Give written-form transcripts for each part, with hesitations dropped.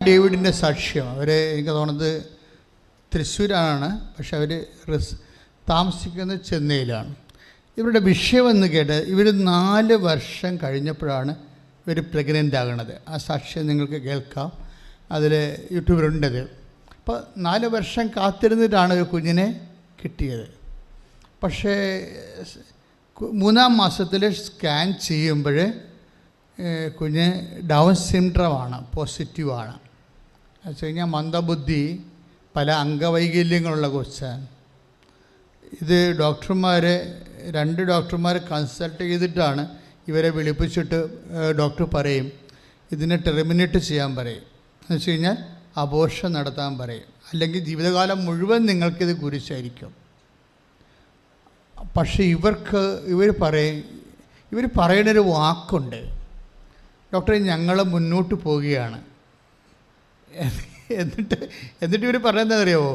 ഡേവിഡിൻ്റെ സാക്ഷ്യം. എനിക്ക് തോന്നുന്നത് തൃശ്ശൂരാണ്, പക്ഷെ അവർ താമസിക്കുന്നത് ചെന്നൈയിലാണ്. ഇവരുടെ വിഷയമെന്ന് കേട്ട് ഇവർ 4 വർഷം കഴിഞ്ഞപ്പോഴാണ് ഇവർ പ്രഗ്നൻ്റ് ആകണത്. ആ സാക്ഷ്യം നിങ്ങൾക്ക് കേൾക്കാം, അതിൽ യൂട്യൂബിലുണ്ടത്. അപ്പോൾ 4 വർഷം കാത്തിരുന്നിട്ടാണ് ഒരു കുഞ്ഞിനെ കിട്ടിയത്. പക്ഷേ 3-ാം മാസത്തിൽ സ്കാൻ ചെയ്യുമ്പോൾ കുഞ്ഞ് ഡൗൺ സിൻഡ്രോമാണ്, പോസിറ്റീവാണ്. എന്ന് വെച്ച് കഴിഞ്ഞാൽ മന്ദബുദ്ധി, പല അംഗവൈകല്യങ്ങളുള്ള കൊച്ചാണ്. ഇത് ഡോക്ടർമാരെ 2 ഡോക്ടർമാർ കൺസൾട്ട് ചെയ്തിട്ടാണ് ഇവരെ വിളിപ്പിച്ചിട്ട് ഡോക്ടർ പറയും ഇതിനെ ടെർമിനേറ്റ് ചെയ്യാൻ പറയും. എന്ന് വെച്ച് കഴിഞ്ഞാൽ അബോർഷൻ നടത്താൻ പറയും, അല്ലെങ്കിൽ ജീവിതകാലം മുഴുവൻ നിങ്ങൾക്കിത് കുരിശായിരിക്കും. പക്ഷേ ഇവർ പറയുന്നൊരു വാക്കുണ്ട്, ഡോക്ടറെ ഞങ്ങൾ മുന്നോട്ട് പോവുകയാണ്. എന്നിട്ട് ഇവർ പറയുന്നത് അറിയാമോ?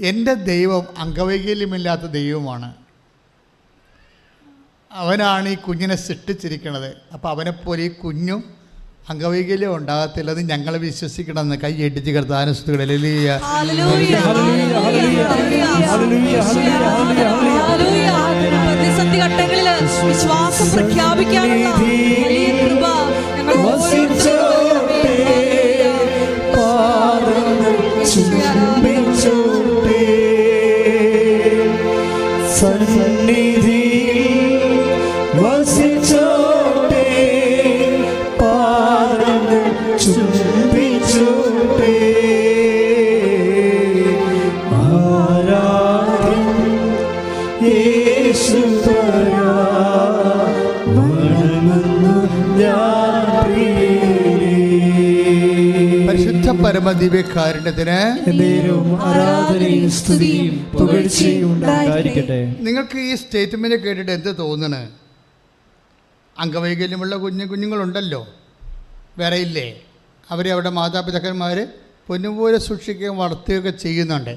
എൻ്റെ ദൈവം അംഗവൈകല്യമില്ലാത്ത ദൈവമാണ്, അവനാണ് ഈ കുഞ്ഞിനെ സൃഷ്ടിച്ചിരിക്കുന്നത്. അപ്പോൾ അവനെപ്പോലെ ഈ കുഞ്ഞും അംഗവൈകല്യം ഉണ്ടാകത്തില്ലെന്ന് ഞങ്ങൾ വിശ്വസിക്കണമെന്ന് കൈ ഇടിച്ച് കർത്താനുസ്തുതികൾ. പ്രതിസന്ധി ഘട്ടങ്ങളിൽ വിശ്വാസം പ്രഖ്യാപിക്കാനുള്ള പരമദിവ്യകാരുണ്യത്തിന് നിങ്ങൾക്ക് ഈ സ്റ്റേറ്റ്മെന്റ് കേട്ടിട്ട് എന്ത് തോന്നണ്? അംഗവൈകല്യമുള്ള കുഞ്ഞുങ്ങളുണ്ടല്ലോ, വേറെ ഇല്ലേ? അവരെ അവിടെ മാതാപിതാക്കന്മാർ പൊന്നുപോലെ സൂക്ഷിക്കുകയും വളർത്തുകയൊക്കെ ചെയ്യുന്നുണ്ട്.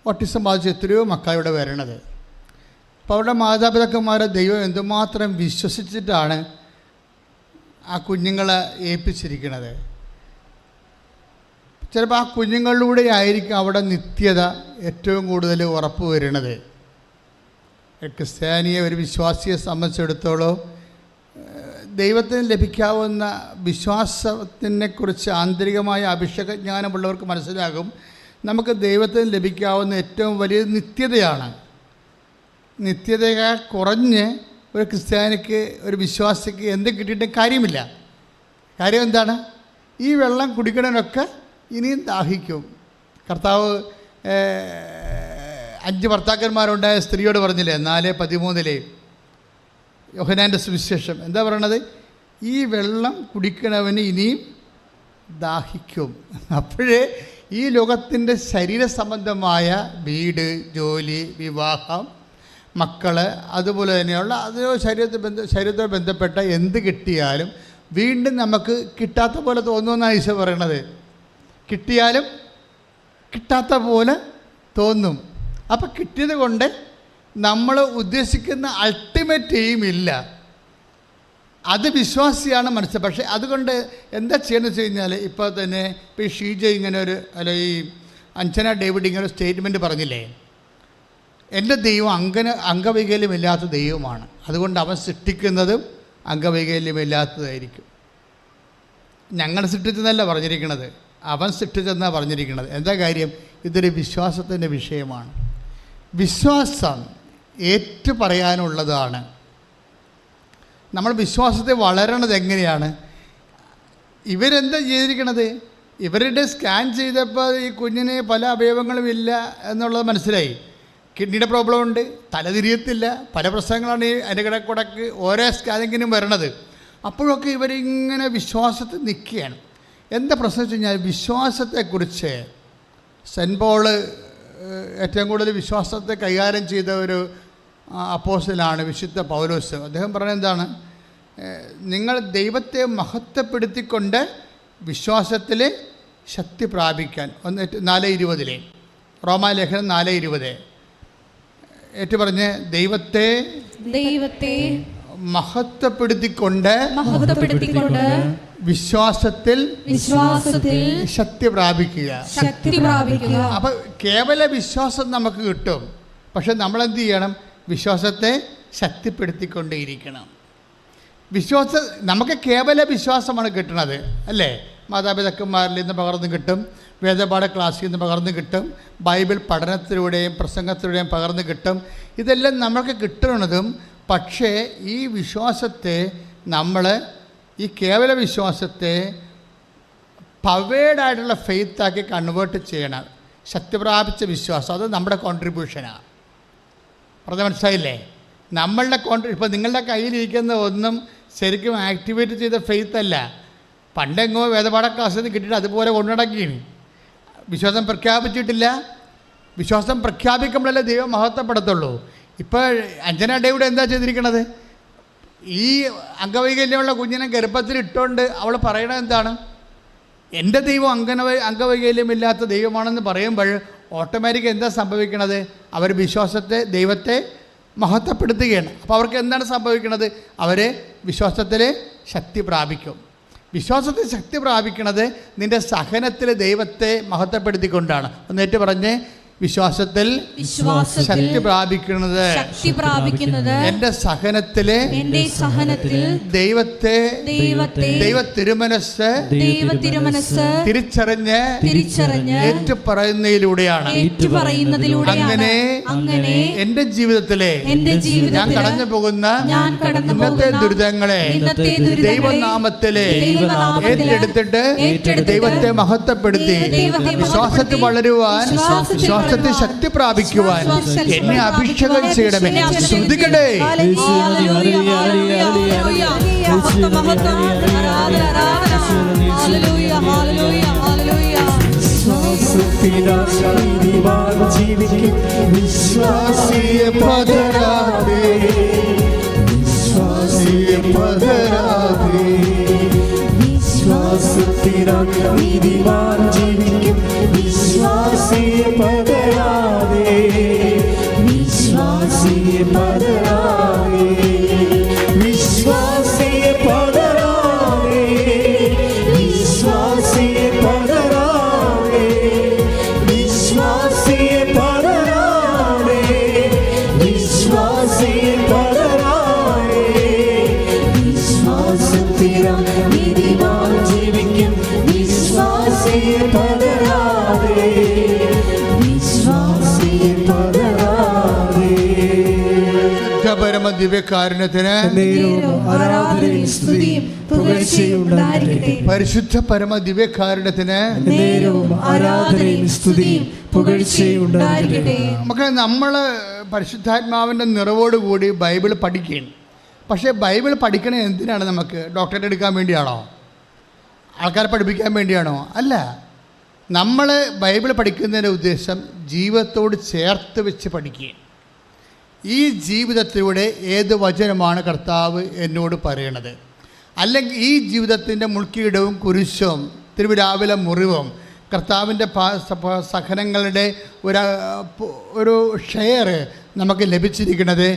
ഓട്ടിസം ബാധിച്ച് എത്രയോ മക്കളിവിടെ വരണത്. അപ്പോൾ അവരുടെ മാതാപിതാക്കന്മാരെ ദൈവം എന്തുമാത്രം വിശ്വസിച്ചിട്ടാണ് ആ കുഞ്ഞുങ്ങളെ ഏൽപ്പിച്ചിരിക്കുന്നത്. ചിലപ്പോൾ ആ കുഞ്ഞുങ്ങളിലൂടെ ആയിരിക്കും അവിടെ നിത്യത ഏറ്റവും കൂടുതൽ ഉറപ്പ് വരുന്നത്. ക്രിസ്ത്യാനിയെ, ഒരു വിശ്വാസിയെ സംബന്ധിച്ചിടത്തോളം ദൈവത്തിന് ലഭിക്കാവുന്ന വിശ്വാസത്തിനെക്കുറിച്ച് ആന്തരികമായ അഭിഷേകജ്ഞാനമുള്ളവർക്ക് മനസ്സിലാകും, നമുക്ക് ദൈവത്തിന് ലഭിക്കാവുന്ന ഏറ്റവും വലിയ നിത്യതയാണ്. നിത്യതയേക്കാൾ കുറഞ്ഞ് ഒരു ക്രിസ്ത്യാനിക്ക്, ഒരു വിശ്വാസിക്ക് എന്ത് കിട്ടിയിട്ടും കാര്യമില്ല. കാര്യം എന്താണ്? ഈ വെള്ളം കുടിക്കണതിനൊക്കെ ഇനിയും ദാഹിക്കും. കർത്താവ് 5 ഭർത്താക്കന്മാരുണ്ടായ സ്ത്രീയോട് പറഞ്ഞില്ലേ, 4:13 യോഹന്നാൻ്റെ സുവിശേഷം എന്താ പറയണത്? ഈ വെള്ളം കുടിക്കണവന് ഇനിയും ദാഹിക്കും. അപ്പോഴേ ഈ ലോകത്തിൻ്റെ ശരീര സംബന്ധമായ വീട്, ജോലി, വിവാഹം, മക്കൾ, അതുപോലെ തന്നെയുള്ള ശരീരത്തോട് ബന്ധപ്പെട്ട എന്ത് കിട്ടിയാലും വീണ്ടും നമുക്ക് കിട്ടാത്ത പോലെ തോന്നുമെന്നാണ് ഈശോ പറയണത്. കിട്ടിയാലും കിട്ടാത്ത പോലെ തോന്നും. അപ്പം കിട്ടിയത് കൊണ്ട് നമ്മൾ ഉദ്ദേശിക്കുന്ന അൾട്ടിമേറ്റ് എയിം ഇല്ല. അത് വിശ്വാസിയാണ് മനസ്സിൽ. പക്ഷേ അതുകൊണ്ട് എന്താ ചെയ്യണമെന്ന് വെച്ച് കഴിഞ്ഞാൽ, ഇപ്പോൾ തന്നെ ഇപ്പോൾ ഈ ഷീജ ഇങ്ങനെ ഈ അഞ്ജന ഡേവിഡ് ഇങ്ങനെ ഒരു സ്റ്റേറ്റ്മെൻറ്റ് പറഞ്ഞില്ലേ, എൻ്റെ ദൈവം അംഗവൈകല്യമില്ലാത്ത ദൈവമാണ്, അതുകൊണ്ട് അവൻ സൃഷ്ടിക്കുന്നതും അംഗവൈകല്യമില്ലാത്തതായിരിക്കും. ഞങ്ങൾ സൃഷ്ടിച്ചെന്നല്ല പറഞ്ഞിരിക്കുന്നത്, അവൻ സൃഷ്ടിച്ചെന്നാണ് പറഞ്ഞിരിക്കുന്നത്. എന്താ കാര്യം? ഇതൊരു വിശ്വാസത്തിൻ്റെ വിഷയമാണ്. വിശ്വാസം ഏറ്റു പറയാനുള്ളതാണ്. നമ്മൾ വിശ്വാസത്തെ വളരണത് എങ്ങനെയാണ്? ഇവരെന്താ ചെയ്തിരിക്കണത്? ഇവരുടെ സ്കാൻ ചെയ്തപ്പോൾ ഈ കുഞ്ഞിന് പല അവയവങ്ങളും ഇല്ല എന്നുള്ളത് മനസ്സിലായി. കിഡ്നിയുടെ പ്രോബ്ലം ഉണ്ട്, തലതിരിയത്തില്ല, പല പ്രശ്നങ്ങളാണ് അതിൻ്റെ കിടക്കുടക്ക് ഓരോ സ്കാനിങ്ങിനും വരണത്. അപ്പോഴൊക്കെ ഇവരിങ്ങനെ വിശ്വാസത്തിൽ നിൽക്കുകയാണ്. എന്താ പ്രശ്നം വെച്ച് കഴിഞ്ഞാൽ, വിശ്വാസത്തെക്കുറിച്ച് സെൻറ്റ് പോള് ഏറ്റവും കൂടുതൽ വിശ്വാസത്തെ കൈകാര്യം ചെയ്ത ഒരു അപ്പോസ്തലനാണ് വിശുദ്ധ പൗലോസ്. അദ്ദേഹം പറയുന്നത് എന്താണ്? നിങ്ങൾ ദൈവത്തെ മഹത്വപ്പെടുത്തിക്കൊണ്ട് വിശ്വാസത്തിൽ ശക്തി പ്രാപിക്കാൻ. 4:20 റോമാലേഖനം 4:20 ഏറ്റുപറഞ്ഞ് ദൈവത്തെ മഹത്വപ്പെടുത്തിക്കൊണ്ട് വിശ്വാസത്തിൽ ശക്തി പ്രാപിക്കുക. അപ്പം കേവല വിശ്വാസം നമുക്ക് കിട്ടും, പക്ഷെ നമ്മളെന്ത് ചെയ്യണം? വിശ്വാസത്തെ ശക്തിപ്പെടുത്തിക്കൊണ്ടേയിരിക്കണം. നമുക്ക് കേവല വിശ്വാസമാണ് കിട്ടുന്നത്, അല്ലേ? മാതാപിതാക്കന്മാരിൽ നിന്ന് പകർന്നു കിട്ടും, വേദപാഠ ക്ലാസ്സിൽ നിന്ന് പകർന്നു കിട്ടും, ബൈബിൾ പഠനത്തിലൂടെയും പ്രസംഗത്തിലൂടെയും പകർന്നു കിട്ടും. ഇതെല്ലാം നമുക്ക് കിട്ടുന്നതും, പക്ഷേ ഈ വിശ്വാസത്തെ നമ്മൾ, ഈ കേവല വിശ്വാസത്തെ പവേഡായിട്ടുള്ള ഫെയ്ത്താക്കി കൺവേർട്ട് ചെയ്യണം. ശക്തി പ്രാപിച്ച വിശ്വാസം, അത് നമ്മുടെ കോൺട്രിബ്യൂഷനാണ്. പറഞ്ഞ മനസ്സിലായില്ലേ? നമ്മളുടെ ഇപ്പോൾ നിങ്ങളുടെ കയ്യിലിരിക്കുന്ന ഒന്നും ശരിക്കും ആക്ടിവേറ്റ് ചെയ്ത ഫെയ്ത്ത് അല്ല. പണ്ടെങ്ങോ വേദപാഠ ക്ലാസ്സിൽ നിന്ന് കിട്ടിയിട്ട് അതുപോലെ കൊണ്ടുനടക്കുകയാണ്. വിശ്വാസം പ്രഖ്യാപിച്ചിട്ടില്ല. വിശ്വാസം പ്രഖ്യാപിക്കുമ്പോഴല്ലേ ദൈവം മഹത്വപ്പെടുത്തുള്ളൂ. ഇപ്പോൾ അഞ്ജന ഡേവിടെ എന്താ ചെയ്തിരിക്കണത്? ഈ അംഗവൈകല്യമുള്ള കുഞ്ഞിനെ ഗർഭത്തിൽ ഇട്ടുകൊണ്ട് അവൾ പറയണത് എന്താണ്? എൻ്റെ ദൈവം അംഗവൈകല്യമില്ലാത്ത ദൈവമാണെന്ന് പറയുമ്പോൾ ഓട്ടോമാറ്റിക് എന്താ സംഭവിക്കണത്? അവർ ദൈവത്തെ മഹത്വപ്പെടുത്തുകയാണ്. അപ്പോൾ അവർക്ക് എന്താണ് സംഭവിക്കുന്നത്? അവർ വിശ്വാസത്തിൽ ശക്തി പ്രാപിക്കും. വിശ്വാസത്തിൽ ശക്തി പ്രാപിക്കുന്നത് നിൻ്റെ സഹനത്തിൽ ദൈവത്തെ മഹത്വപ്പെടുത്തിക്കൊണ്ടാണ്. ഒന്നേറ്റ് പറഞ്ഞ്, വിശ്വാസത്തിൽ ശക്തി പ്രാപിക്കുന്നത് എൻ്റെ സഹനത്തില് ദൈവത്തെ തിരുമനസ് തിരിച്ചറിഞ്ഞ് ഏറ്റുപറയുന്നതിലൂടെയാണ്. അങ്ങനെ എൻ്റെ ജീവിതത്തിലെ ഞാൻ കടന്നു പോകുന്ന ഇന്നത്തെ ദുരിതങ്ങളെ ദൈവനാമത്തിലെ ഏറ്റെടുത്തിട്ട് ദൈവത്തെ മഹത്വപ്പെടുത്തി വിശ്വാസത്തിൽ വളരുവാൻ, വിശ്വാസത്തിൽ ശക്തി പ്രാപിക്കുവാൻ എന്നെ അഭിഷേകം ചെയ്യണമേ. ശ്രദ്ധിക്കട്ടെ. വിശ്വാസിയെ പകരാതെ, വിശ്വാസിയെ പകരാതെ, വിശ്വാസത്തിനാൽ നീതിമാൻ ജീവിക്കും. വിശ്വാസിയെ പകരാതെ, വിശ്വാസിയെ പകരാതെ, വിശ്വാസിയെ പകരാതെ, വിശ്വാസിയെ പകരാതെ, വിശ്വാസിയെ പകരാതെ, വിശ്വാസിയെ പകരാതെ, വിശ്വാസത്തിനാൽ നീതിമാൻ ജീവിക്കും. വിശ്വാസിയെ പകരാതെ, വിശ്വാസിയെ പകരാതെ. പരമ ദിവ്യകാരുണ്യത്തിന് പരിശുദ്ധ പരമ ദിവ്യകാരുണ്യത്തിന് മക്കളെ, നമ്മൾ പരിശുദ്ധാത്മാവിൻ്റെ നിറവോടുകൂടി ബൈബിൾ പഠിക്കുകയാണ്. പക്ഷേ ബൈബിൾ പഠിക്കണത് എന്തിനാണ്? നമുക്ക് ഡോക്ടറേറ്റ് എടുക്കാൻ വേണ്ടിയാണോ? ആൾക്കാരെ പഠിപ്പിക്കാൻ വേണ്ടിയാണോ? അല്ല. നമ്മൾ ബൈബിൾ പഠിക്കുന്നതിൻ്റെ ഉദ്ദേശം ജീവിതത്തോട് ചേർത്ത് വെച്ച് പഠിക്കുക. ഈ ജീവിതത്തിലൂടെ ഏത് വചനമാണ് കർത്താവ് എന്നോട് പറയണത്? അല്ലെങ്കിൽ ഈ ജീവിതത്തിൻ്റെ മുൾക്കീടവും കുരിശും തിരുവിരാവിലെ മുറിവും കർത്താവിൻ്റെ സഹനങ്ങളുടെ ഒരു ഷെയർ നമുക്ക് ലഭിച്ചിരിക്കുന്നത്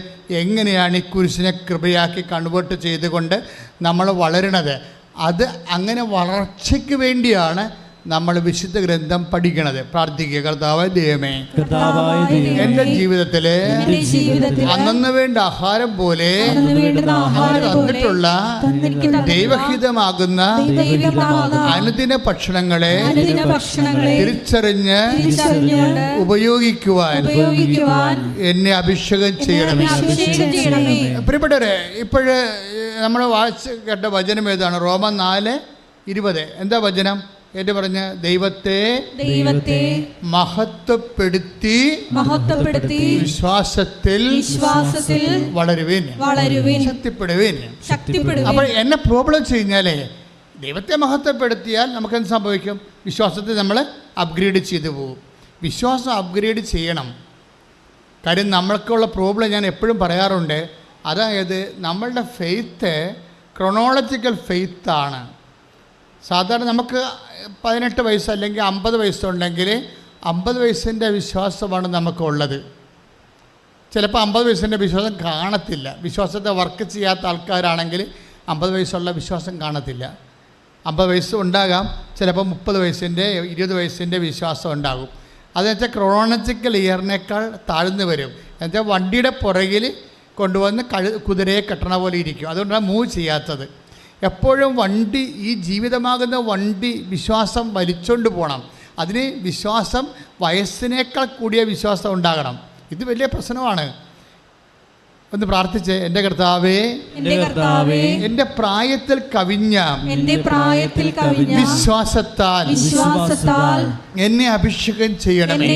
എങ്ങനെയാണ്? ഈ കുരിശിനെ കൃപയാക്കി കൺവേർട്ട് ചെയ്തുകൊണ്ട് നമ്മൾ വളരണത്. അത് അങ്ങനെ വളർച്ചയ്ക്ക് വേണ്ടിയാണ് നമ്മൾ വിശുദ്ധ ഗ്രന്ഥം പഠിക്കണത്. പ്രാർത്ഥിക്കുക. കർത്താവായ ദൈവമേ, എൻ്റെ ജീവിതത്തില് അന്നു വേണ്ട ആഹാരം പോലെ തന്നിട്ടുള്ള ദൈവഹിതമാകുന്ന അനുദിന ഭക്ഷണങ്ങളെ തിരിച്ചറിഞ്ഞ് ഉപയോഗിക്കുവാൻ എന്നെ അഭിഷേകം ചെയ്യണമേ. പ്രിയപ്പെട്ടവരെ, ഇപ്പോഴ് നമ്മൾ വായിച്ച് കേട്ട വചനം ഏതാണ്? റോമൻ 4:20. എന്താ വചനം? ഏറ്റു പറഞ്ഞ്, ദൈവത്തെ മഹത്വപ്പെടുത്തി വിശ്വാസത്തിൽ വളരുവേൻ, ശക്തിപ്പെടുവേൻ. അപ്പോൾ എന്നെ പ്രോബ്ലം കഴിഞ്ഞാലേ ദൈവത്തെ മഹത്വപ്പെടുത്തിയാൽ നമുക്കെന്ത് സംഭവിക്കും? വിശ്വാസത്തെ നമ്മൾ അപ്ഗ്രേഡ് ചെയ്തു പോകും. വിശ്വാസം അപ്ഗ്രേഡ് ചെയ്യണം. കാര്യം നമ്മൾക്കുള്ള പ്രോബ്ലം ഞാൻ എപ്പോഴും പറയാറുണ്ട്. അതായത് നമ്മളുടെ ഫെയ്ത്ത് ക്രൊണോളജിക്കൽ ഫെയ്ത്താണ്. സാധാരണ നമുക്ക് 18 വയസ്സ് അല്ലെങ്കിൽ 50 വയസ്സുണ്ടെങ്കിൽ 50 വയസ്സിൻ്റെ വിശ്വാസമാണ് നമുക്കുള്ളത്. ചിലപ്പോൾ 50 വയസ്സിൻ്റെ വിശ്വാസം കാണത്തില്ല. വിശ്വാസത്തെ വർക്ക് ചെയ്യാത്ത ആൾക്കാരാണെങ്കിൽ 50 വയസ്സുള്ള വിശ്വാസം കാണത്തില്ല. 50 വയസ്സ് ഉണ്ടാകാം, ചിലപ്പോൾ 30 വയസ്സിൻ്റെ 20 വയസ്സിൻ്റെ വിശ്വാസം ഉണ്ടാകും. അതെന്ന് വെച്ചാൽ ക്രോണോളജിക്കൽ ഇയറിനേക്കാൾ താഴ്ന്നു വരും. എന്നുവെച്ചാൽ വണ്ടിയുടെ പുറകിൽ കൊണ്ടുവന്ന് കുതിരയെ കെട്ടണ പോലെ ഇരിക്കും. അതുകൊണ്ടാണ് മൂവ് ചെയ്യാത്തത്. എപ്പോഴും വണ്ടി, ഈ ജീവിതമാകുന്ന വണ്ടി വിശ്വാസം വലിച്ചുകൊണ്ട് പോകണം. അതിന് വിശ്വാസം വയസ്സിനേക്കാൾ കൂടിയ വിശ്വാസം ഉണ്ടാകണം. ഇത് വലിയ പ്രശ്നമാണ്. ഒന്ന് പ്രാർത്ഥിച്ച്, എൻ്റെ കർത്താവേ, എൻ്റെ പ്രായത്തിൽ കവിഞ്ഞ വിശ്വാസത്താൽ എന്നെ അഭിഷേകം ചെയ്യണമേ.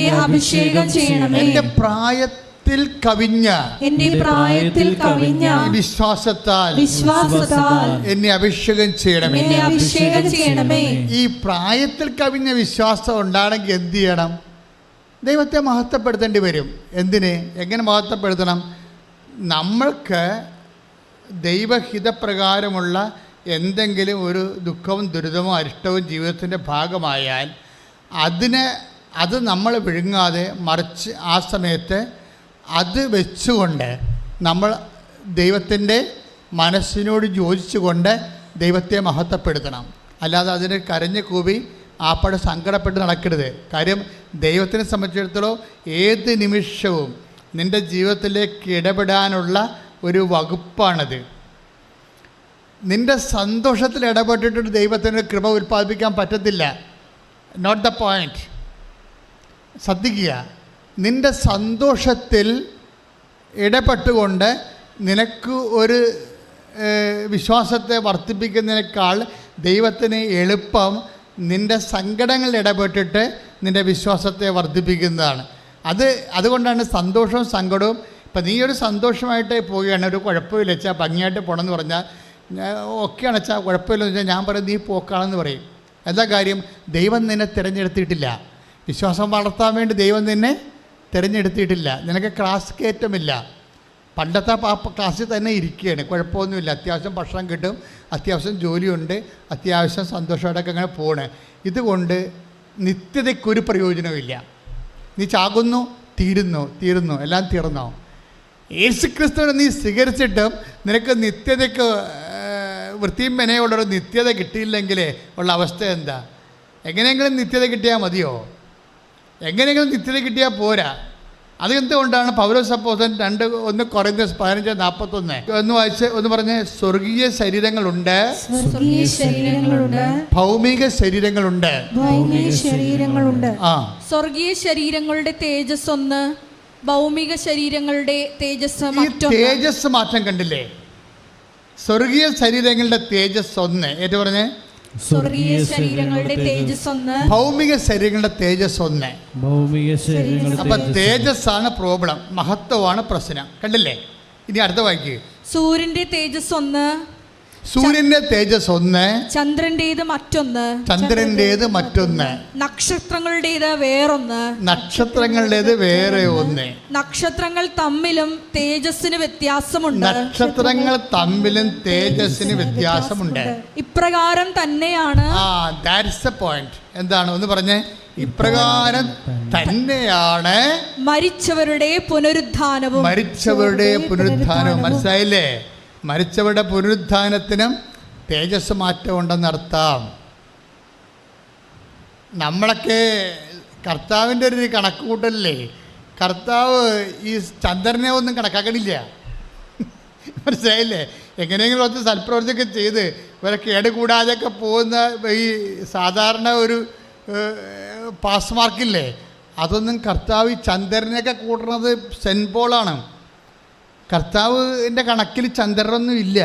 എൻ്റെ പ്രായത്തിൽ കവിഞ്ഞ വിശ്വാസത്താൽ എന്നെ അഭിഷേകം ചെയ്യണമേ. ഈ പ്രായത്തിൽ കവിഞ്ഞ വിശ്വാസം ഉണ്ടാകണമെങ്കിൽ എന്ത് ചെയ്യണം? ദൈവത്തെ മഹത്വപ്പെടുത്തേണ്ടി വരും. എന്തിന്? എങ്ങനെ മഹത്വപ്പെടുത്തണം? നമ്മൾക്ക് ദൈവഹിതപ്രകാരമുള്ള എന്തെങ്കിലും ഒരു ദുഃഖവും ദുരിതമോ അരിഷ്ടവും ജീവിതത്തിൻ്റെ ഭാഗമായാൽ അത് നമ്മൾ വിഴുങ്ങാതെ, മറിച്ച് ആ സമയത്ത് അത് വെച്ചുകൊണ്ട് നമ്മൾ ദൈവത്തിൻ്റെ മനസ്സിനോട് യോജിച്ചുകൊണ്ട് ദൈവത്തെ മഹത്വപ്പെടുത്തണം. അല്ലാതെ അതിന് കരഞ്ഞ് കൂവി ആപ്പടെ സങ്കടപ്പെട്ട് നടക്കരുത്. കാര്യം ദൈവത്തിനെ സംബന്ധിച്ചിടത്തോളം ഏത് നിമിഷവും നിൻ്റെ ജീവിതത്തിലേക്ക് ഇടപെടാനുള്ള ഒരു വകുപ്പാണത്. നിൻ്റെ സന്തോഷത്തിൽ ഇടപെട്ടിട്ട് ദൈവത്തിന് കൃപ ഉൽപ്പാദിപ്പിക്കാൻ പറ്റത്തില്ല. Note the point. ശ്രദ്ധിക്കുക, നിൻ്റെ സന്തോഷത്തിൽ ഇടപെട്ടുകൊണ്ട് നിനക്ക് ഒരു വിശ്വാസത്തെ വർദ്ധിപ്പിക്കുന്നതിനേക്കാൾ ദൈവത്തിന് എളുപ്പം നിൻ്റെ സങ്കടങ്ങളിൽ ഇടപെട്ടിട്ട് നിൻ്റെ വിശ്വാസത്തെ വർദ്ധിപ്പിക്കുന്നതാണ്. അതുകൊണ്ടാണ് സന്തോഷവും സങ്കടവും. ഇപ്പം നീ ഒരു സന്തോഷമായിട്ട് പോവുകയാണ്, ഒരു കുഴപ്പമില്ല വെച്ചാൽ ഭംഗിയായിട്ട് പോകണമെന്ന് പറഞ്ഞാൽ ഒക്കെയാണ് വെച്ചാൽ കുഴപ്പമില്ലെന്ന് വെച്ചാൽ ഞാൻ പറയും നീ പോക്കാണെന്ന് പറയും. എന്താ കാര്യം? ദൈവം നിന്നെ തിരഞ്ഞെടുത്തിട്ടില്ല. വിശ്വാസം വളർത്താൻ വേണ്ടി ദൈവം നിന്നെ തിരഞ്ഞെടുത്തിട്ടില്ല. നിനക്ക് ക്ലാസ് കയറ്റമില്ല. പണ്ടത്തെ ക്ലാസ്സിൽ തന്നെ ഇരിക്കുകയാണ്, കുഴപ്പമൊന്നുമില്ല. അത്യാവശ്യം ഭക്ഷണം കിട്ടും, അത്യാവശ്യം ജോലിയുണ്ട്, അത്യാവശ്യം സന്തോഷമായിട്ടൊക്കെ അങ്ങനെ പോകണേ. ഇതുകൊണ്ട് നിത്യതയ്ക്കൊരു പ്രയോജനമില്ല. നീ ചാകുന്നു, തീരുന്നു, എല്ലാം തീർന്നോ? യേശുക്രിസ്തുവിനെ നീ സ്വീകരിച്ചിട്ടും നിനക്ക് നിത്യതയ്ക്ക് വൃത്തിയും മെനയുള്ളൊരു നിത്യത കിട്ടിയില്ലെങ്കിൽ ഉള്ള അവസ്ഥ എന്താ? എങ്ങനെയെങ്കിലും നിത്യത കിട്ടിയാൽ മതിയോ? എങ്ങനെയെങ്കിലും നിത്യത കിട്ടിയാൽ പോരാ. അതെന്തുകൊണ്ടാണ് പൗലോസ് അപ്പോസ്തലൻ 1 കൊരിന്ത്യർ 15:41 ഒന്ന് വായിച്ച് ഒന്ന് പറഞ്ഞ്, സ്വർഗീയ ശരീരങ്ങളുണ്ട്, ഭൗമിക ശരീരങ്ങളുണ്ട്. സ്വർഗീയ ശരീരങ്ങളുടെ തേജസ് ഒന്ന്, ഭൗമിക ശരീരങ്ങളുടെ തേജസ് മറ്റൊന്ന്. തേജസ് മാറ്റം കണ്ടില്ലേ? സ്വർഗീയ ശരീരങ്ങളുടെ തേജസ് ഒന്ന്. ഏറ്റു പറഞ്ഞേ, സ്വർഗീയ ശരീരങ്ങളുടെ തേജസ് ഒന്ന്, ഭൗമിക ശരീരങ്ങളുടെ തേജസ് ഒന്ന്. അപ്പൊ തേജസ്സാണ് പ്രോബ്ലം, മഹത്വമാണ് പ്രശ്നം. കണ്ടില്ലേ? ഇനി അടുത്ത വായിക്കുക. സൂര്യന്റെ തേജസ് ഒന്ന്, സൂര്യന്റെ തേജസ് ഒന്ന്, ചന്ദ്രന്റേത് മറ്റൊന്ന്, നക്ഷത്രങ്ങളുടേത് വേറൊന്ന്, നക്ഷത്രങ്ങളുടേത് വേറെ ഒന്ന്. നക്ഷത്രങ്ങൾ തമ്മിലും തേജസ്സിന് വ്യത്യാസമുണ്ട്. ഇപ്രകാരം തന്നെയാണ്. That's the point. എന്താണ്? ഒന്ന് പറഞ്ഞേ. ഇപ്രകാരം തന്നെയാണ് മരിച്ചവരുടെ പുനരുത്ഥാനവും. മനസ്സിലായില്ലേ? മരിച്ചവരുടെ പുനരുത്ഥാനത്തിനും തേജസ് മാറ്റമുണ്ടെന്നർത്ഥം. നമ്മളൊക്കെ കർത്താവിൻ്റെ ഒരു കണക്ക് കൂട്ടലല്ലേ. കർത്താവ് ഈ ചന്ദ്രനെ ഒന്നും കണക്കാക്കണില്ല. മനസ്സിലായില്ലേ? എങ്ങനെയെങ്കിലും കുറച്ച് സൽപ്രവൃത്തിയൊക്കെ ചെയ്ത് ഇവരെ കേടുകൂടാതെയൊക്കെ പോകുന്ന ഈ സാധാരണ ഒരു പാസ് മാർക്കില്ലേ, അതൊന്നും കർത്താവ് ഈ ചന്ദ്രനെയൊക്കെ കൂട്ടുന്നത് സെൻറ്റ് പോളാണ്. കർത്താവിൻ്റെ കണക്കിൽ ചന്ദ്രനൊന്നും ഇല്ല.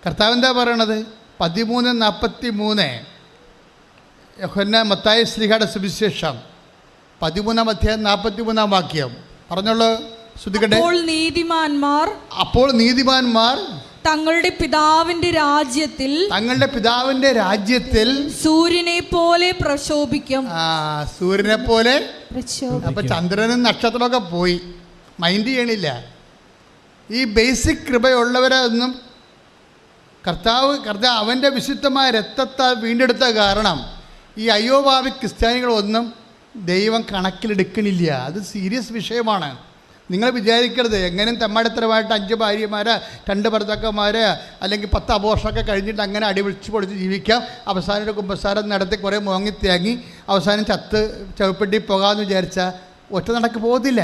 കർത്താവ് എന്താ പറയണത്? 13:43 യോഹന്നാൻ മത്തായി ശ്ലീഹയുടെ സുവിശേഷം 13:43 വാക്യം പറഞ്ഞോളൂ, ശ്രദ്ധിക്കട്ടെ. അപ്പോൾ നീതിമാന്മാർ തങ്ങളുടെ പിതാവിന്റെ രാജ്യത്തിൽ സൂര്യനെ പോലെ പ്രശോഭിക്കും. സൂര്യനെ പോലെ. അപ്പൊ ചന്ദ്രനും നക്ഷത്രമൊക്കെ പോയി, മൈൻഡ് ചെയ്യണില്ല. ഈ ബേസിക് കൃപയുള്ളവരെ ഒന്നും കർത്താവ് അവൻ്റെ വിശുദ്ധമായ രക്തത്താൽ വീണ്ടെടുത്ത കാരണം ഈ അയോഭാവി ക്രിസ്ത്യാനികളൊന്നും ദൈവം കണക്കിലെടുക്കണില്ല. അത് സീരിയസ് വിഷയമാണ്. നിങ്ങൾ വിചാരിക്കരുത് എങ്ങനെയും തെമ്മാടിത്തരമായിട്ട് 5 ഭാര്യമാരെ 2 ഭർത്താക്കന്മാർ അല്ലെങ്കിൽ 10 അബോർഷനൊക്കെ കഴിഞ്ഞിട്ട് അങ്ങനെ അടിവിളിച്ച് പൊളിച്ച് ജീവിക്കാം, അവസാനം ഒരു കുമ്പസാരം നടത്തി കുറേ മോങ്ങി തേങ്ങി അവസാനം ചത്ത് ചവിപ്പെട്ടി പോകാമെന്ന് വിചാരിച്ചാൽ ഒറ്റ നടക്ക് പോകത്തില്ല.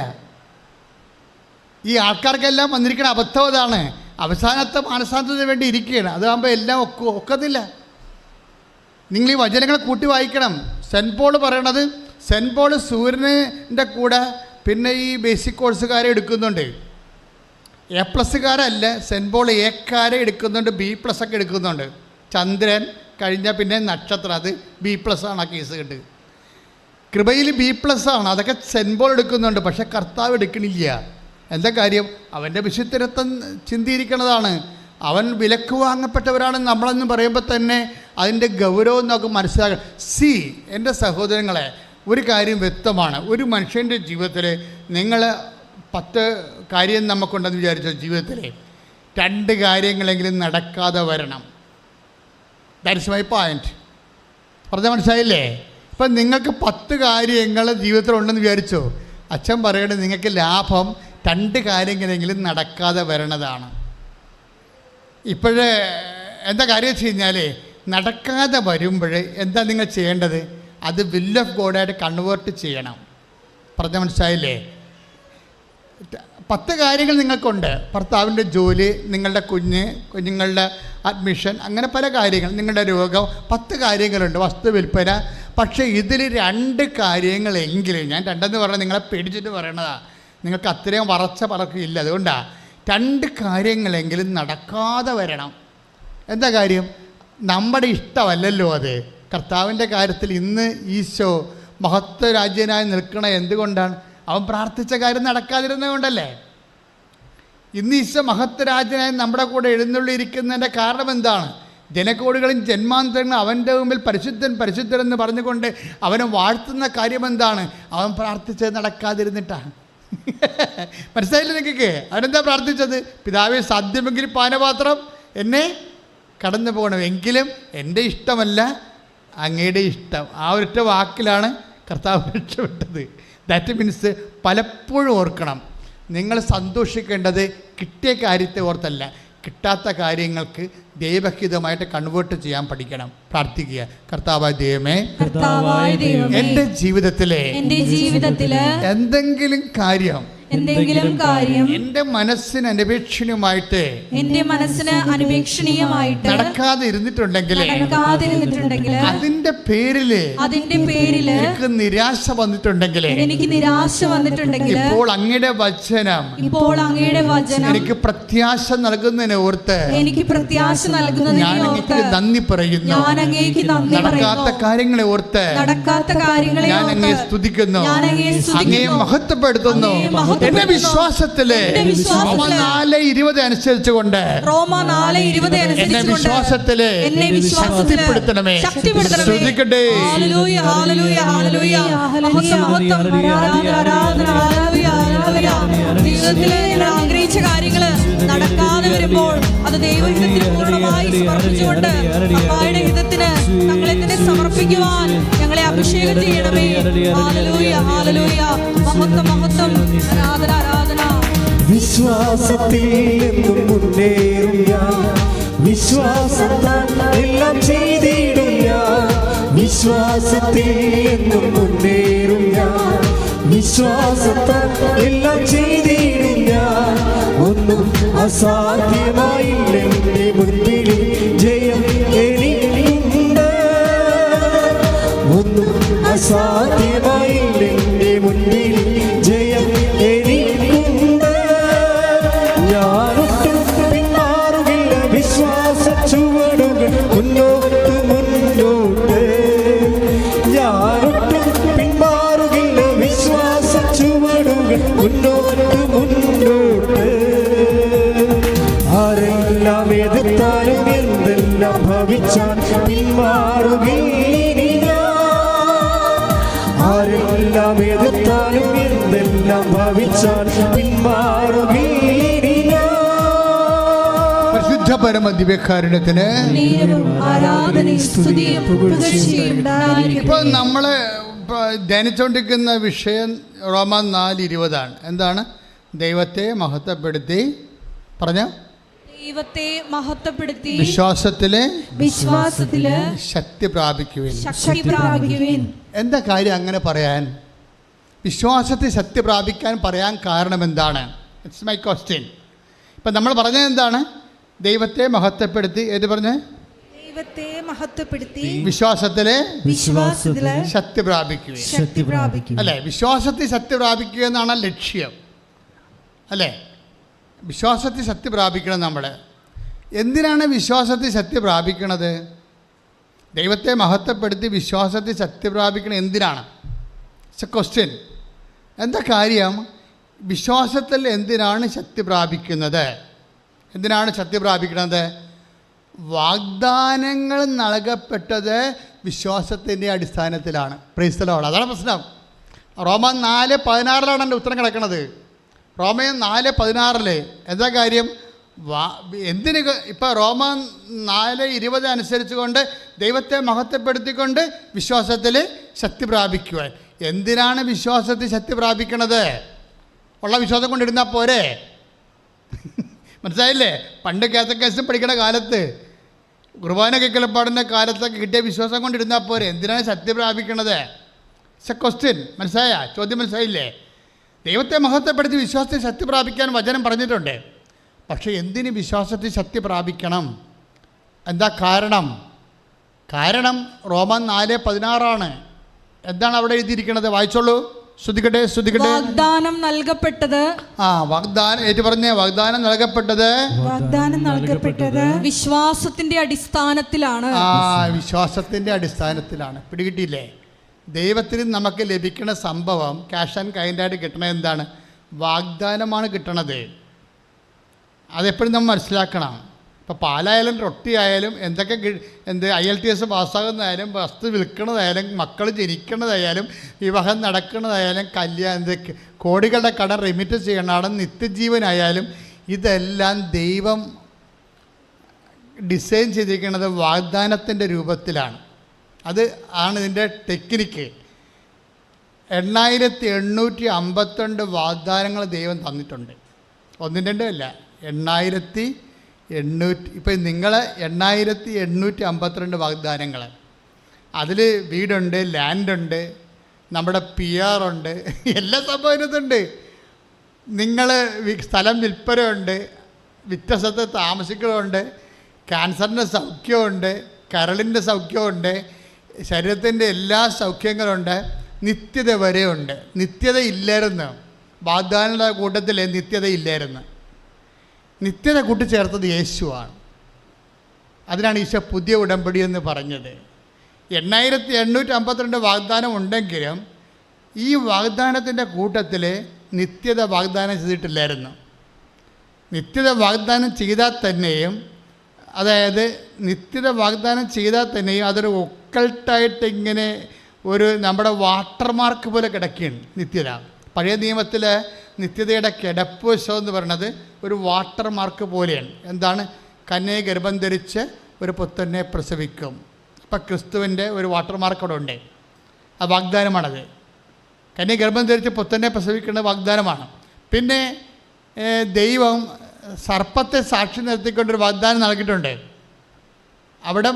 ഈ ആൾക്കാർക്കെല്ലാം വന്നിരിക്കുന്ന അബദ്ധം അതാണ്. അവസാനത്തെ മാനസാന്തത്തിന് വേണ്ടി ഇരിക്കുകയാണ്. അതാകുമ്പോൾ എല്ലാം ഒക്കത്തില്ല. നിങ്ങൾ ഈ വചനങ്ങൾ കൂട്ടി വായിക്കണം. സെൻറ്റ് പോൾ പറയണത്, സെൻറ്റ് പോൾ സൂര്യൻ്റെ കൂടെ പിന്നെ ഈ ബേസിക് കോഴ്സുകാരെ എടുക്കുന്നുണ്ട്. A+കാരല്ല, സെൻറ്റ് പോൾ എക്കാരെ എടുക്കുന്നുണ്ട്, B+ ഒക്കെ എടുക്കുന്നുണ്ട്. ചന്ദ്രൻ കഴിഞ്ഞാൽ പിന്നെ നക്ഷത്രം, അത് B+ ആണ്. ആ കേസ് കണ്ട് കൃപയിൽ B+ ആണ്. അതൊക്കെ സെൻറ്റ് പോൾ എടുക്കുന്നുണ്ട്. പക്ഷേ കർത്താവ് എടുക്കണില്ല. എന്താ കാര്യം? അവൻ്റെ വിശുദ്ധരത്വം ചിന്തിയിരിക്കുന്നതാണ്. അവൻ വിലക്ക് വാങ്ങപ്പെട്ടവരാണെന്ന് നമ്മളെന്ന് പറയുമ്പോൾ തന്നെ അതിൻ്റെ ഗൗരവം നമുക്ക് മനസ്സിലാക്കണം. എൻ്റെ സഹോദരങ്ങളെ, ഒരു കാര്യം വ്യക്തമാണ്. ഒരു മനുഷ്യൻ്റെ ജീവിതത്തിൽ നിങ്ങൾ 10 കാര്യം നമുക്കുണ്ടെന്ന് വിചാരിച്ചോ, ജീവിതത്തിൽ 2 കാര്യങ്ങളെങ്കിലും നടക്കാതെ വരണം. That's my point. പറഞ്ഞാൽ മനസ്സിലായില്ലേ? ഇപ്പം നിങ്ങൾക്ക് 10 കാര്യങ്ങൾ ജീവിതത്തിലുണ്ടെന്ന് വിചാരിച്ചോ, അച്ഛൻ പറയണത് നിങ്ങൾക്ക് ലാഭം 2 കാര്യങ്ങളെങ്കിലും നടക്കാതെ വരണതാണ്. ഇപ്പോഴേ എന്താ കാര്യം വെച്ച് കഴിഞ്ഞാൽ, നടക്കാതെ വരുമ്പോൾ എന്താ നിങ്ങൾ ചെയ്യേണ്ടത്? അത് വിൽ ഓഫ് ഗോഡായിട്ട് കൺവേർട്ട് ചെയ്യണം. പറഞ്ഞാൽ മനസ്സിലായില്ലേ? 10 കാര്യങ്ങൾ നിങ്ങൾക്കുണ്ട്. ഭർത്താവിൻ്റെ ജോലി, നിങ്ങളുടെ കുഞ്ഞുങ്ങളുടെ അഡ്മിഷൻ, അങ്ങനെ പല കാര്യങ്ങൾ, നിങ്ങളുടെ രോഗം, 10 കാര്യങ്ങളുണ്ട്, വസ്തു വിൽപ്പന. പക്ഷേ ഇതിൽ 2 കാര്യങ്ങളെങ്കിലും, ഞാൻ 2 പറഞ്ഞാൽ നിങ്ങളെ പേടിച്ചിട്ട് പറയണതാണ്, നിങ്ങൾക്ക് അത്രയും വറച്ച പറക്കില്ല. അതുകൊണ്ടാണ് 2 കാര്യങ്ങളെങ്കിലും നടക്കാതെ വരണം. എന്താ കാര്യം? നമ്മുടെ ഇഷ്ടമല്ലല്ലോ അത്. കർത്താവിൻ്റെ കാര്യത്തിൽ ഇന്ന് ഈശോ മഹത്വരാജ്യനായി നിൽക്കണ എന്തുകൊണ്ടാണ്? അവൻ പ്രാർത്ഥിച്ച കാര്യം നടക്കാതിരുന്നത് കൊണ്ടല്ലേ. ഇന്ന് ഈശോ മഹത്വരാജ്യനായി നമ്മുടെ കൂടെ എഴുന്നള്ളിയിരിക്കുന്നതിൻ്റെ കാരണം എന്താണ്? ജനകോടികളും ജന്മാന്തരങ്ങളും അവൻ്റെ മുമ്പിൽ പരിശുദ്ധൻ പരിശുദ്ധൻ എന്ന് പറഞ്ഞുകൊണ്ട് അവനെ വാഴ്ത്തുന്ന കാര്യം എന്താണ്? അവൻ പ്രാർത്ഥിച്ചത് നടക്കാതിരുന്നിട്ടാണ്. മനസ്സിലായില്ല നിങ്ങൾക്ക്? അവനെന്താ പ്രാർത്ഥിച്ചത്? പിതാവേ, സാധ്യമെങ്കിൽ പാനപാത്രം എന്നെ കടന്നു പോകണം, എങ്കിലും എൻ്റെ ഇഷ്ടമല്ല അങ്ങയുടെ ഇഷ്ടം. ആ ഒരൊറ്റ വാക്കിലാണ് കർത്താവ് രക്ഷപ്പെട്ടത്. ദാറ്റ് മീൻസ് പലപ്പോഴും ഓർക്കണം, നിങ്ങൾ സന്തോഷിക്കേണ്ടത് കിട്ടിയ കാര്യത്തെ ഓർത്തല്ല, കിട്ടാത്ത കാര്യങ്ങൾക്ക് ദൈവഹിതമായിട്ട് കൺവേർട്ട് ചെയ്യാൻ പഠിക്കണം. പ്രാർത്ഥിക്കുക. കർത്താവായ ദൈവമേ, എൻ്റെ ജീവിതത്തിലെ എന്തെങ്കിലും കാര്യം എന്റെ മനസ്സിന് അനപേക്ഷണീയമായിട്ട് നടക്കാതെ ഇരുന്നിട്ടുണ്ടെങ്കിൽ അതിന്റെ പേരില് എനിക്ക് നിരാശ വന്നിട്ടുണ്ടെങ്കിൽ ഇപ്പോൾ അങ്ങയുടെ വചനം എനിക്ക് പ്രത്യാശ നൽകുന്നതിനെ ഓർത്ത് ഞാൻ അങ്ങേക്ക് നന്ദി പറയുന്നു. നടക്കാത്ത കാര്യങ്ങളെ ഓർത്ത് ഞാൻ അങ്ങയെ സ്തുതിക്കുന്നു, അങ്ങയെ മഹത്വപ്പെടുത്തുന്നു. എന്റെ വിശ്വാസത്തില് റോമ 4:20 അനുസരിച്ചുകൊണ്ട് എന്നെ വിശ്വാസത്തില് ശക്തിപ്പെടുത്തണമേ. ശ്രദ്ധിക്കട്ടെ. ജീവിതത്തിൽ ആഗ്രഹിച്ച കാര്യങ്ങൾ നടക്കാതെ വരുമ്പോൾ അത് ദൈവഹിതത്തിന് പൂർണ്ണമായി സമർപ്പിച്ചുകൊണ്ട് അപ്പായുടെ ഹിതത്തിന് ഞങ്ങളെ തന്നെ സമർപ്പിക്കുവാൻ ഞങ്ങളെ അഭിഷേകം ചെയ്യണമേ. Hallelujah, hallelujah. മഹത്വം, മഹത്വം, ആരാധന, ആരാധന. വിശ്വാസത്തിൽ എന്നും മുന്നേറും ഞാൻ, വിശ്വാസത്താൽ എല്ലാം ചെയ്തിടും ഞാൻ. വിശ്വാസത്തിൽ എന്നും മുന്നേറും ഞാൻ, വിശ്വാസത്താൽ എല്ലാം ചെയ്തിടും ഞാൻ. ഒന്നും അസാധ്യമായില്ല എന്റെ മുൻപിൽ, ജയം എനിക്കുണ്ട്. ഒന്നും അസാധ്യമായില്ല എന്റെ മുൻപിൽ, ജയം എനിക്കുണ്ട്. ഞാനൊട്ടും പിന്മാറുകില്ല, വിശ്വാസ ചുവടുകൾ മുന്നോട്ട് മുന്നോട്ട്. ഞാനൊട്ടും പിന്മാറുകില്ല, വിശ്വാസ ചുവടുകൾ മുന്നോട്ട് മുന്നോട്ട്. ആരെല്ലാം എതിർത്താലും എന്തെല്ലാം ഭവിച്ചാൽ പിന്മാറുകയില്ല ഞാൻ. ആരെല്ലാം എതിർത്താലും എന്തെല്ലാം ഭവിച്ചാൽ പിന്മാറുകയില്ല. പരിശുദ്ധ പരമദിവ്യകാരുണ്യത്തിന് ഇപ്പോൾ നമ്മൾ ധ്യാനിച്ചുകൊണ്ടിരിക്കുന്ന വിഷയം റോമ 4:20 എന്താണ്? ദൈവത്തെ മഹത്വപ്പെടുത്തി പറഞ്ഞ ദൈവത്തെ മഹത്വപ്പെടുത്തി വിശ്വാസത്തിലെ ശക്തി പ്രാപിക്കുവിൻ. ശക്തി പ്രാപിക്കുവിൻ. എന്താ കാര്യം അങ്ങനെ പറയാൻ? വിശ്വാസത്തിൽ ശക്തി പ്രാപിക്കാൻ പറയാൻ കാരണം എന്താണ്? It's my question. ഇപ്പം നമ്മൾ പറഞ്ഞത് എന്താണ്? ദൈവത്തെ മഹത്വപ്പെടുത്തി. ഏത് പറഞ്ഞ്? ദൈവത്തെ മഹത്വപ്പെടുത്തി വിശ്വാസത്തിലെ ശക്തി പ്രാപിക്കുക. അല്ലേ? വിശ്വാസത്തിൽ ശക്തി പ്രാപിക്കുക എന്നാണ് ലക്ഷ്യം, അല്ലേ? വിശ്വാസത്തിൽ ശക്തി പ്രാപിക്കണം. നമ്മൾ എന്തിനാണ് വിശ്വാസത്തിൽ ശക്തി പ്രാപിക്കണത്? ദൈവത്തെ മഹത്വപ്പെടുത്തി വിശ്വാസത്തിൽ ശക്തി പ്രാപിക്കണം എന്തിനാണ്? It's a question. എന്താ കാര്യം? വിശ്വാസത്തിൽ എന്തിനാണ് ശക്തി പ്രാപിക്കുന്നത്? എന്തിനാണ് ശക്തി പ്രാപിക്കുന്നത്? വാഗ്ദാനങ്ങൾ നൽകപ്പെട്ടത് വിശ്വാസത്തിൻ്റെ അടിസ്ഥാനത്തിലാണ്. Praise the Lord. അതാണ് പ്രശ്നം. റോമൻ 4:16 എൻ്റെ ഉത്തരം കിടക്കുന്നത്. റോമൻ 4:16 എന്താ കാര്യം? എന്തിന്? ഇപ്പോൾ റോമൻ 4:20 അനുസരിച്ച് കൊണ്ട് ദൈവത്തെ മഹത്വപ്പെടുത്തിക്കൊണ്ട് വിശ്വാസത്തിൽ ശക്തി പ്രാപിക്കുവാൻ. എന്തിനാണ് വിശ്വാസത്തിൽ ശക്തി പ്രാപിക്കണത്? ഉള്ള വിശ്വാസം കൊണ്ടിരുന്നാൽ പോരെ? മനസ്സിലായില്ലേ? പണ്ട് കാത്തക്കേസും പഠിക്കുന്ന കാലത്ത്, കുർബാന കേൾക്കലപ്പാടിൻ്റെ കാലത്തൊക്കെ കിട്ടിയ വിശ്വാസം കൊണ്ടിരുന്നാൽ പോരെ? എന്തിനാണ് ശക്തി പ്രാപിക്കണത്? It's a question. മനസ്സിലായ? ചോദ്യം മനസ്സിലായില്ലേ? ദൈവത്തെ മഹത്വപ്പെടുത്തി വിശ്വാസത്തിൽ ശക്തി പ്രാപിക്കാൻ വചനം പറഞ്ഞിട്ടുണ്ട്. പക്ഷേ എന്തിന് വിശ്വാസത്തിൽ ശക്തി പ്രാപിക്കണം? എന്താ കാരണം? കാരണം റോമൻ 4:16 എന്താണ് അവിടെ എഴുതിയിരിക്കുന്നത്? വായിച്ചോളൂ. ശ്രദ്ധിക്കട്ടെ. വാഗ്ദാനം നൽകപ്പെട്ടത്. വാഗ്ദാനം ഏറ്റു പറഞ്ഞേ. വാഗ്ദാനം നൽകപ്പെട്ടത് വിശ്വാസത്തിന്റെ അടിസ്ഥാനത്തിലാണ്. വിശ്വാസത്തിന്റെ അടിസ്ഥാനത്തിലാണ്. പിടികിട്ടിയില്ലേ? ദൈവത്തിന് നമുക്ക് ലഭിക്കുന്ന സംഭവം ക്യാഷ് ആൻഡ് കൈൻഡായിട്ട് കിട്ടണത് എന്താണ്? വാഗ്ദാനമാണ് കിട്ടണത്. അതെപ്പോഴും നമ്മൾ മനസ്സിലാക്കണം. ഇപ്പോൾ പാലായാലും റൊട്ടി ആയാലും എന്തൊക്കെ IELTS പാസ്സാകുന്നതായാലും വസ്തു വിൽക്കുന്നതായാലും മക്കൾ ജനിക്കുന്നതായാലും വിവാഹം നടക്കുന്നതായാലും കല്യാണം കോടികളുടെ കടം റെമിറ്റ് ചെയ്യണം നിത്യജീവനായാലും ഇതെല്ലാം ദൈവം ഡിസൈൻ ചെയ്തിരിക്കുന്നത് വാഗ്ദാനത്തിൻ്റെ രൂപത്തിലാണ്. അത് ആണ് ഇതിൻ്റെ ടെക്നിക്ക്. 8852 വാഗ്ദാനങ്ങൾ ദൈവം തന്നിട്ടുണ്ട്. ഒന്നും രണ്ടും അല്ല, 8800. ഇപ്പം നിങ്ങൾ 8852 വാഗ്ദാനങ്ങൾ. അതിൽ വീടുണ്ട്, ലാൻഡുണ്ട്, നമ്മുടെ PR ഉണ്ട്, എല്ലാ സംഭവത്തിനുണ്ട്. നിങ്ങൾ സ്ഥലം വിൽപ്പനയുണ്ട്, വിറ്റ സ്ഥലത്ത് താമസിക്കുന്നുണ്ട്, ക്യാൻസറിൻ്റെ സൗഖ്യമുണ്ട്, കരളിൻ്റെ സൗഖ്യമുണ്ട്, ശരീരത്തിൻ്റെ എല്ലാ സൗഖ്യങ്ങളുണ്ട്, നിത്യത വരെയുണ്ട്. നിത്യത ഇല്ലായിരുന്നു. വാഗ്ദാനങ്ങളുടെ കൂട്ടത്തിൽ നിത്യത ഇല്ലായിരുന്നു. നിത്യത കൂട്ടിച്ചേർത്തത് യേശുവാണ്. അതിനാണ് ഈശോ പുതിയ ഉടമ്പടി എന്ന് പറഞ്ഞത്. 8852 വാഗ്ദാനം ഉണ്ടെങ്കിലും ഈ വാഗ്ദാനത്തിൻ്റെ കൂട്ടത്തിൽ നിത്യത വാഗ്ദാനം ചെയ്തിട്ടില്ലായിരുന്നു. നിത്യത വാഗ്ദാനം ചെയ്താൽ തന്നെയും, അതായത് നിത്യത വാഗ്ദാനം ചെയ്താൽ തന്നെയും അതൊരു ഒക്കൾട്ടായിട്ട് ഇങ്ങനെ ഒരു നമ്മുടെ വാട്ടർമാർക്ക് പോലെ കിടക്കുകയാണ് നിത്യത. പഴയ നിയമത്തിൽ നിത്യതയുടെ കിടപ്പ് വശം എന്ന് പറയുന്നത് ഒരു വാട്ടർമാർക്ക് പോലെയാണ്. എന്താണ്? കന്യയെ ഗർഭം ധരിച്ച് ഒരു പുത്രനെ പ്രസവിക്കും. അപ്പം ക്രിസ്തുവിൻ്റെ ഒരു വാട്ടർമാർക്ക് അവിടെ ഉണ്ട്. ആ വാഗ്ദാനമാണത്. കന്യയെ ഗർഭം ധരിച്ച് പുത്രനെ പ്രസവിക്കുന്ന വാഗ്ദാനമാണ്. പിന്നെ ദൈവം സർപ്പത്തെ സാക്ഷി നിർത്തിക്കൊണ്ടൊരു വാഗ്ദാനം നൽകിയിട്ടുണ്ട്. അവിടെ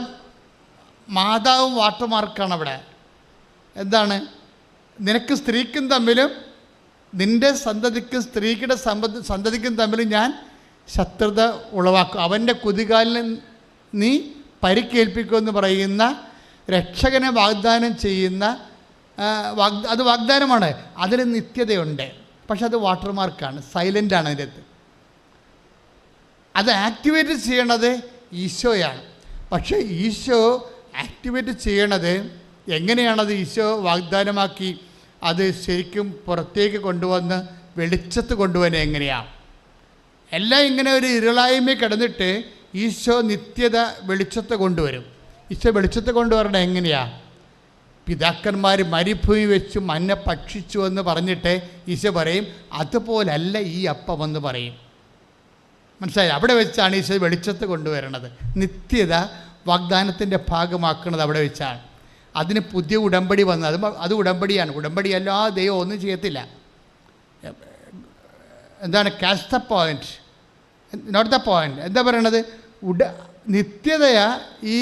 മാതാവും വാട്ടർമാർക്കാണ്. അവിടെ എന്താണ്? നിനക്ക് സ്ത്രീക്കും തമ്മിലും നിൻ്റെ സന്തതിക്കും സ്ത്രീയുടെ സന്തതിക്കും തമ്മിലും ഞാൻ ശത്രുത ഉളവാക്കും, അവൻ്റെ കുതികാലിന് നീ പരിക്കേൽപ്പിക്കുമെന്ന് പറയുന്ന രക്ഷകനെ വാഗ്ദാനം ചെയ്യുന്ന അത് വാഗ്ദാനമാണ്. അതിൽ നിത്യതയുണ്ട്. പക്ഷെ അത് വാട്ടർമാർക്കാണ്, സൈലൻ്റാണ്. അതിനകത്ത് അത് ആക്ടിവേറ്റ് ചെയ്യണത് ഈശോയാണ്. പക്ഷേ ഈശോ ആക്ടിവേറ്റ് ചെയ്യണത് എങ്ങനെയാണത്? ഈശോ വാഗ്ദാനമാക്കി അത് ശരിക്കും പുറത്തേക്ക് കൊണ്ടുവന്ന് വെളിച്ചത്ത് കൊണ്ടുവരുന്നത് എങ്ങനെയാണ്? എല്ലാം ഇങ്ങനെ ഒരു ഇരുളായ്മ കിടന്നിട്ട് ഈശോ നിത്യത വെളിച്ചത്ത് കൊണ്ടുവരും. ഈശോ വെളിച്ചത്ത് കൊണ്ടുവരണം എങ്ങനെയാണ്? പിതാക്കന്മാർ മരുഭൂമി വെച്ച് മഞ്ഞ ഭക്ഷിച്ചു എന്ന് പറഞ്ഞിട്ട് ഈശോ പറയും അതുപോലല്ല ഈ അപ്പം എന്ന് പറയും. മനസ്സിലായി? അവിടെ വെച്ചാണ് ഈശോ വെളിച്ചത്ത് കൊണ്ടുവരണത്. നിത്യത വാഗ്ദാനത്തിൻ്റെ ഭാഗമാക്കുന്നത് അവിടെ വെച്ചാണ്. അതിന് പുതിയ ഉടമ്പടി വന്നത്. അത് ഉടമ്പടിയാണ്. ഉടമ്പടിയല്ല ദൈവം ഒന്നും ചെയ്യത്തില്ല. എന്താണ് cast the point, note the point. എന്താ പറയണത്? നിത്യതയാ ഈ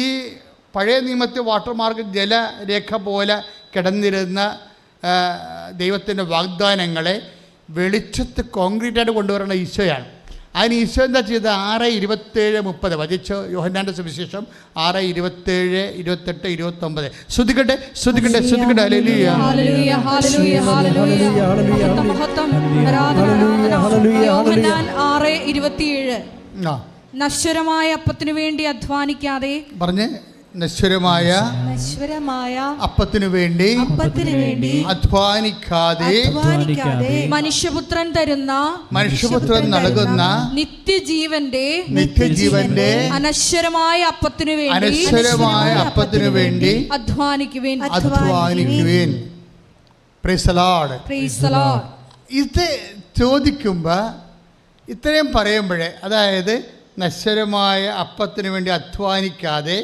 പഴയ നിയമത്തിൽ വാട്ടർമാർക്ക് ജലരേഖ പോലെ കിടന്നിരുന്ന ദൈവത്തിൻ്റെ വാഗ്ദാനങ്ങളെ വെളിച്ചത്ത് കോൺക്രീറ്റായിട്ട് കൊണ്ടുവരുന്ന ഈശോയാണ്. അതിന് ഈശോ എന്താ ചെയ്തത്? 6:27-30 വചിച്ചോ യോഹന്നാൻ്റെ സുവിശേഷം 6:27-28-29. ശ്രദ്ധിക്കട്ടെ ശ്രദ്ധിക്കട്ടെ ശ്രദ്ധിക്കട്ടെ. ഹല്ലേലൂയ ഹല്ലേലൂയ ഹല്ലേലൂയ ഹല്ലേലൂയ മഹത്വം ആരാധന. യോഹന്നാൻ 6:27. നശ്വരമായ അപ്പത്തിനു വേണ്ടി അധ്വാനിക്കാതെ പറഞ്ഞ് നശ്വരമായ അപ്പത്തിനു വേണ്ടി അധ്വാനിക്കാതെ മനുഷ്യപുത്രൻ നൽകുന്ന നിത്യജീവന്റെ അനശ്വരമായ അപ്പത്തിനു വേണ്ടി അധ്വാനിക്കുവേൻ. Praise the Lord. ഇത് ചോദിക്കുമ്പോൾ ഇത്രയും പറയുമ്പോഴേ, അതായത് നശ്വരമായ അപ്പത്തിനു വേണ്ടി അധ്വാനിക്കാതെ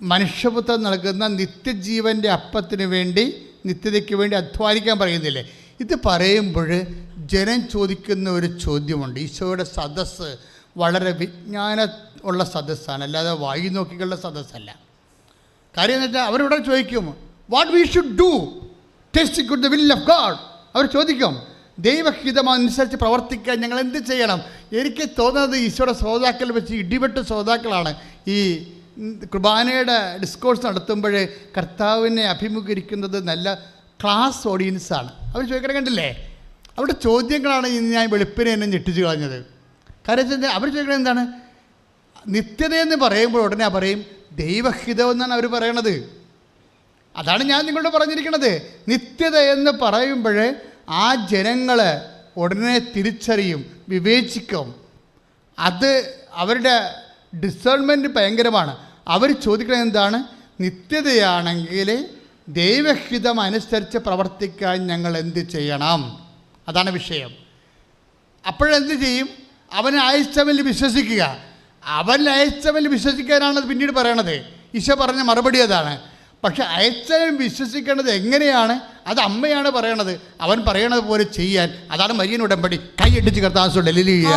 മനുഷ്യപുത്രൻ നൽകുന്ന നിത്യജീവൻ്റെ അപ്പത്തിന് വേണ്ടി, നിത്യതയ്ക്ക് വേണ്ടി അധ്വാനിക്കാൻ പറയുന്നില്ലേ? ഇത് പറയുമ്പോൾ ജനം ചോദിക്കുന്ന ഒരു ചോദ്യമുണ്ട്. ഈശോയുടെ സദസ്സ് വളരെ വിജ്ഞാന ഉള്ള സദസ്സാണ്, അല്ലാതെ വായി നോക്കിയുള്ള സദസ്സല്ല. കാര്യം എന്ന് വെച്ചാൽ അവരിവിടെ ചോദിക്കും, what we should do taste good the will of God. അവർ ചോദിക്കും, ദൈവഹിതമനുസരിച്ച് പ്രവർത്തിക്കാൻ ഞങ്ങൾ എന്ത് ചെയ്യണം? എനിക്ക് തോന്നുന്നത് ഈശോയുടെ ശ്രോതാക്കൾ വെച്ച് ഇടിപെട്ട ശ്രോതാക്കളാണ് ഈ കുർബാനയുടെ ഡിസ്കോഴ്സ് നടത്തുമ്പോൾ കർത്താവിനെ അഭിമുഖീകരിക്കുന്നത് നല്ല ക്ലാസ് ഓഡിയൻസാണ്. അവർ ചോദിക്കണ കണ്ടില്ലേ? അവരുടെ ചോദ്യങ്ങളാണ് ഇന്ന് ഞാൻ വെളുപ്പിനെ എന്നെ ഞെട്ടിച്ച് കളഞ്ഞത്. കാര്യം വെച്ചാൽ അവർ ചോദിക്കണത് എന്താണ്? നിത്യതയെന്ന് പറയുമ്പോൾ ഉടനെ പറയും ദൈവഹിതം എന്നാണ് അവർ പറയണത്. അതാണ് ഞാൻ നിങ്ങളോട് പറഞ്ഞിരിക്കുന്നത്. നിത്യത എന്ന് പറയുമ്പോൾ ആ ജനങ്ങൾ ഉടനെ തിരിച്ചറിയും, വിവേചിക്കും. അത് അവരുടെ ഡിസേൺമെൻറ്റ് ഭയങ്കരമാണ്. അവർ ചോദിക്കുന്നത് എന്താണ്? നിത്യതയാണെങ്കിൽ ദൈവഹിതം അനുസരിച്ച് പ്രവർത്തിക്കാൻ ഞങ്ങൾ എന്ത് ചെയ്യണം? അതാണ് വിഷയം. അപ്പോഴെന്ത് ചെയ്യും? അവൻ അയച്ചവനിൽ വിശ്വസിക്കുക. അവൻ അയച്ചവനിൽ വിശ്വസിക്കാനാണ് പിന്നീട് പറയണത്. ഈശോ പറഞ്ഞ മറുപടി അതാണ്. പക്ഷെ അയച്ചവൻ വിശ്വസിക്കേണ്ടത് എങ്ങനെയാണ്? അത് അമ്മയാണ് പറയണത്. അവൻ പറയണത് പോലെ ചെയ്യാൻ. അതാണ് മരിയൻ ഉടമ്പടി. കൈയടിച്ച് കർത്താവ് ഹല്ലേലൂയ.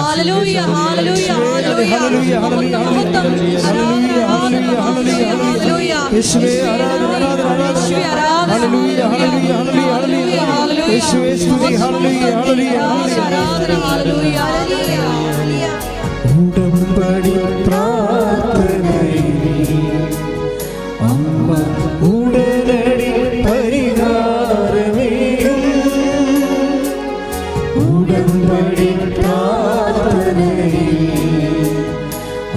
ഉടമ്പടി പ്രാർത്ഥനയിൽ അമ്മ ഉടനടി പരിഹാരമേകും. ഉടമ്പടി പ്രാർത്ഥനയിൽ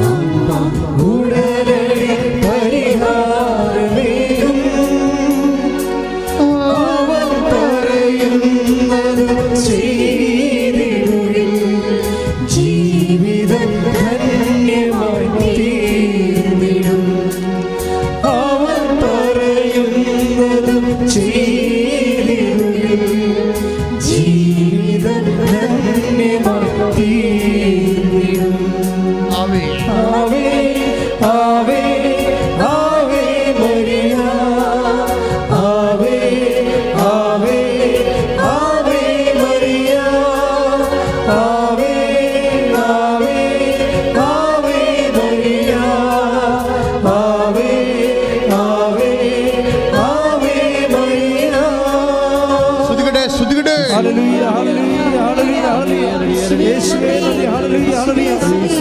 അമ്മ ഉടനടി പരിഹാരമേകും. അവൻ പറയുന്നത് ചെയ്തിടുകിൽ ജീവിതം ധന്യമായി തീർന്നിടും. അവൻ പറയുന്നത് ചെയ്തിടുകിൽ ജീവിതം ധന്യമായി തീർന്നിടും. ആവേ ആവേ ആവേ ആവേ മരിയ. ആവേ ആവേ ആവേ മരിയ. ആവേ ആവേ ആവേ മരിയ. ആവേ ആവേ ആവേ മരിയ. ശ്രുതികട്ടെ ശ്രുതികട്ടെ. ഹല്ലേലൂയ ഹല്ലേലൂയ ഹല്ലേലൂയ ഹല്ലേലൂയ. യേശുവേ നന്ദി. ഹല്ലേലൂയ ഹല്ലേലൂയ ഹല്ലേലൂയ.